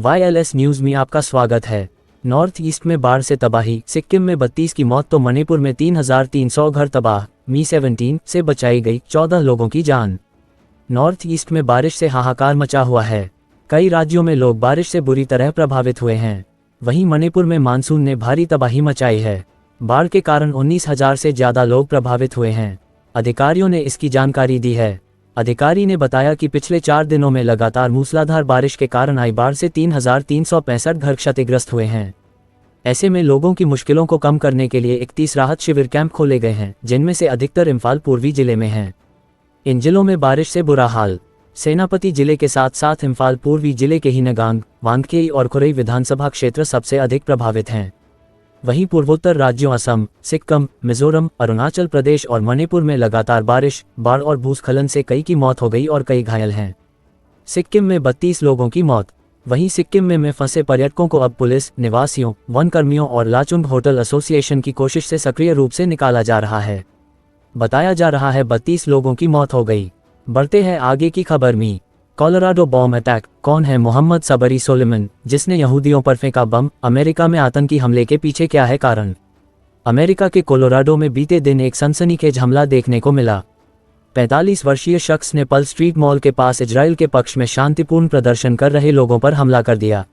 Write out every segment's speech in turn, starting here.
YLS news में आपका स्वागत है। नॉर्थ ईस्ट में बाढ़ से तबाही, सिक्किम में 32 की मौत तो मणिपुर में 3,300 घर तबाह। मी-17 से बचाई गई 14 लोगों की जान। नॉर्थ ईस्ट में बारिश से हाहाकार मचा हुआ है। कई राज्यों में लोग बारिश से बुरी तरह प्रभावित हुए हैं। वहीं मणिपुर में मानसून ने भारी तबाही मचाई है। बाढ़ के कारण 19,000 से ज़्यादा लोग प्रभावित हुए हैं। अधिकारियों ने इसकी जानकारी दी है। अधिकारी ने बताया कि पिछले 4 दिनों में लगातार मूसलाधार बारिश के कारण आई बाढ़ से 3,365 घर क्षतिग्रस्त हुए हैं। ऐसे में लोगों की मुश्किलों को कम करने के लिए 31 राहत शिविर कैंप खोले गए हैं, जिनमें से अधिकतर इम्फाल पूर्वी जिले में हैं। इन जिलों में बारिश से बुरा हाल। सेनापति जिले के साथ साथ इम्फाल पूर्वी जिले के ही नगांग, वांगखेई और खुरई विधानसभा क्षेत्र सबसे अधिक प्रभावित हैं। वहीं पूर्वोत्तर राज्यों असम, सिक्किम, मिजोरम, अरुणाचल प्रदेश और मणिपुर में लगातार बारिश, बाढ़ और भूस्खलन से कई की मौत हो गई और कई घायल हैं। सिक्किम में 32 लोगों की मौत। वहीं सिक्किम में फंसे पर्यटकों को अब पुलिस, निवासियों, वन कर्मियों और लाचुंग होटल एसोसिएशन की कोशिश से सक्रिय रूप से निकाला जा रहा है। बताया जा रहा है 32 लोगों की मौत हो गई। बढ़ते हैं आगे की खबर में। कोलोराडो बॉम्ब अटैक, कौन है मोहम्मद सबरी सोलेमन, जिसने यहूदियों पर फेंका बम? अमेरिका में आतंकी हमले के पीछे क्या है कारण? अमेरिका के कोलोराडो में बीते दिन एक सनसनीखेज हमला देखने को मिला। 45 वर्षीय शख्स ने पल स्ट्रीट मॉल के पास इजराइल के पक्ष में शांतिपूर्ण प्रदर्शन कर रहे लोगों पर हमला कर दिया।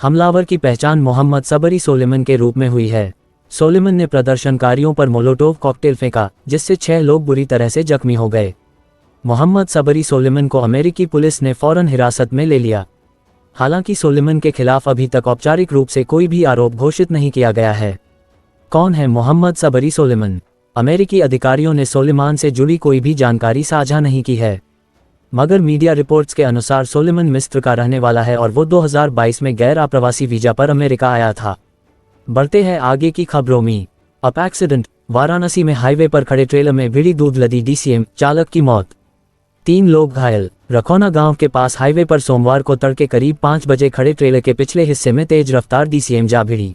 हमलावर की पहचान मोहम्मद सबरी सोलेमन के रूप में हुई है। सोलेमन ने प्रदर्शनकारियों पर मोलोटोव कॉकटेल फेंका, जिससे 6 लोग बुरी तरह से जख्मी हो गए। मोहम्मद सबरी सोलेमन को अमेरिकी पुलिस ने फौरन हिरासत में ले लिया। हालांकि सोलेमन के खिलाफ अभी तक औपचारिक रूप से कोई भी आरोप घोषित नहीं किया गया है। कौन है मोहम्मद सबरी सोलेमन? अमेरिकी अधिकारियों ने सोलेमान से जुड़ी कोई भी जानकारी साझा नहीं की है, मगर मीडिया रिपोर्ट्स के अनुसार सोलेमन मिस्र का रहने वाला है और वो 2022 में गैर आप्रवासी वीजा पर अमेरिका आया था। बढ़ते हैं आगे की खबरों में। अप एक्सीडेंट, वाराणसी में हाईवे पर खड़े ट्रेलर में भिड़ी दूध लदी DCM, चालक की मौत, 3 लोग घायल। रखौना गांव के पास हाईवे पर सोमवार को तड़के करीब 5 बजे खड़े ट्रेलर के पिछले हिस्से में तेज रफ्तार DCM जा भिड़ी।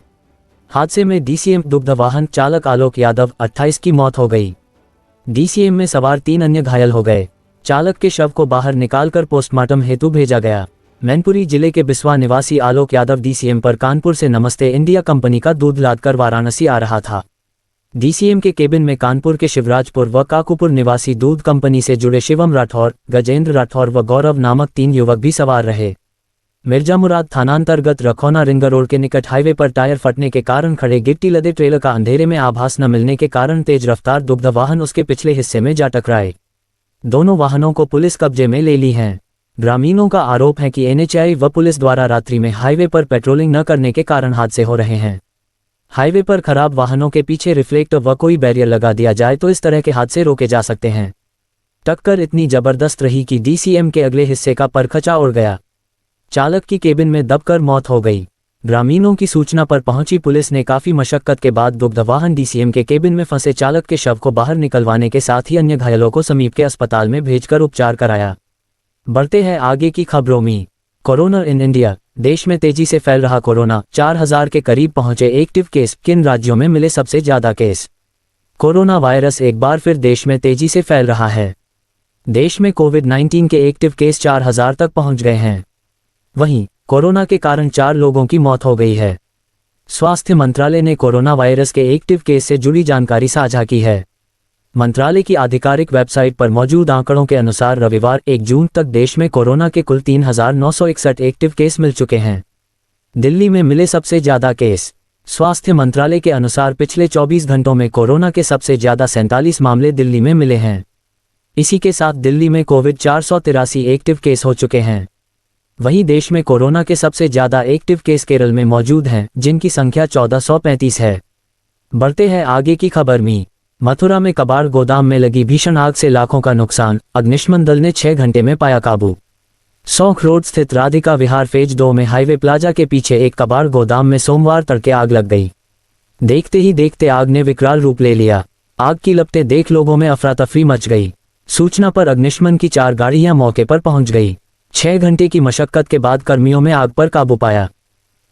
हादसे में DCM दुग्ध वाहन चालक आलोक यादव 28 की मौत हो गई। DCM में सवार 3 अन्य घायल हो गए। चालक के शव को बाहर निकालकर पोस्टमार्टम हेतु भेजा गया। मैनपुरी जिले के बिस्वा निवासी आलोक यादव DCM पर कानपुर से नमस्ते इंडिया कंपनी का दूध लादकर वाराणसी आ रहा था। DCM के केबिन में कानपुर के शिवराजपुर व काकूपुर निवासी दूध कंपनी से जुड़े शिवम राठौर, गजेंद्र राठौर व गौरव नामक 3 युवक भी सवार रहे। मिर्जामुराद थानांतर्गत रखौना रिंग रोड के निकट हाईवे पर टायर फटने के कारण खड़े गिट्टी लदे ट्रेलर का अंधेरे में आभास न मिलने के कारण तेज रफ्तार दुग्ध वाहन उसके पिछले हिस्से में जा टकराए। दोनों वाहनों को पुलिस कब्जे में ले ली हैं। ग्रामीणों का आरोप है कि NHAI व पुलिस द्वारा रात्रि में हाईवे पर पेट्रोलिंग न करने के कारण हादसे हो रहे हैं। हाईवे पर खराब वाहनों के पीछे रिफ्लेक्टर व कोई बैरियर लगा दिया जाए तो इस तरह के हादसे रोके जा सकते हैं। टक्कर इतनी जबरदस्त रही कि DCM के अगले हिस्से का परखचा उड़ गया। चालक की केबिन में दबकर मौत हो गई। ग्रामीणों की सूचना पर पहुंची पुलिस ने काफी मशक्कत के बाद दुग्ध वाहन DCM के केबिन में फंसे चालक के शव को बाहर निकलवाने के साथ ही अन्य घायलों को समीप के अस्पताल में भेजकर उपचार कराया। बढ़ते हैं आगे की खबरों में। कोरोना इन इंडिया, देश में तेजी से फैल रहा कोरोना, 4,000 के करीब पहुंचे एक्टिव केस। किन राज्यों में मिले सबसे ज्यादा केस? कोरोना वायरस एक बार फिर देश में तेजी से फैल रहा है। देश में कोविड-19 के एक्टिव केस 4,000 तक पहुंच गए हैं। वहीं कोरोना के कारण 4 लोगों की मौत हो गई है। स्वास्थ्य मंत्रालय ने कोरोना वायरस के एक्टिव केस से जुड़ी जानकारी साझा की है। मंत्रालय की आधिकारिक वेबसाइट पर मौजूद आंकड़ों के अनुसार रविवार 1 जून तक देश में कोरोना के कुल 3,961 एक्टिव केस मिल चुके हैं। दिल्ली में मिले सबसे ज्यादा केस। स्वास्थ्य मंत्रालय के अनुसार पिछले 24 घंटों में कोरोना के सबसे ज्यादा 47 मामले दिल्ली में मिले हैं। इसी के साथ दिल्ली में कोविड 483 एक्टिव केस हो चुके हैं। वहीं देश में कोरोना के सबसे ज्यादा एक्टिव केस केरल में मौजूद हैं, जिनकी संख्या 1435 है। बढ़ते हैं आगे की खबर में। मथुरा में कबाड़ गोदाम में लगी भीषण आग से लाखों का नुकसान, अग्निशमन दल ने 6 घंटे में पाया काबू। सौख रोड स्थित राधिका विहार फेज 2 में हाईवे प्लाजा के पीछे एक कबाड़ गोदाम में सोमवार तड़के आग लग गई। देखते ही देखते आग ने विकराल रूप ले लिया। आग की लपटें देख लोगों में अफरा तफरी मच गई। सूचना पर अग्निशमन की 4 गाड़ियां मौके पर पहुंच गई। 6 घंटे की मशक्कत के बाद कर्मियों में आग पर काबू पाया।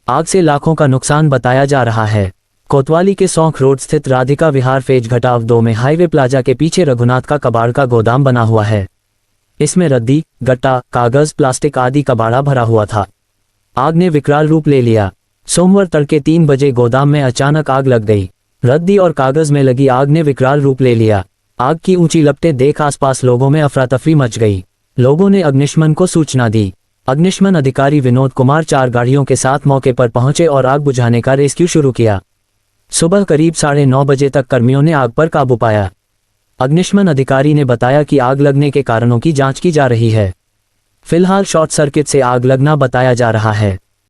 आग से लाखों का नुकसान बताया जा रहा है। कोतवाली के सौख रोड स्थित राधिका विहार फेज घटाव 2 में हाईवे प्लाजा के पीछे रघुनाथ का कबाड़ का गोदाम बना हुआ है। इसमें रद्दी, गट्टा, कागज, प्लास्टिक आदि कबाड़ा भरा हुआ था। आग ने विकराल रूप ले लिया। सोमवार तड़के 3 बजे गोदाम में अचानक आग लग गई। रद्दी और कागज में लगी आग ने विकराल रूप ले लिया। आग की ऊंची लपटें देख आसपास लोगों में अफरा तफरी मच गई। लोगों ने अग्निशमन को सूचना दी। अग्निशमन अधिकारी विनोद कुमार 4 गाड़ियों के साथ मौके पर पहुंचे और आग बुझाने का रेस्क्यू शुरू किया। सुबह करीब 9:30 बजे तक कर्मियों ने आग पर काबू पाया। अग्निशमन अधिकारी ने बताया कि आग लगने के कारणों की जांच की जा रही है। फिलहाल शॉर्ट सर्किट से आग लगना बताया जा रहा है।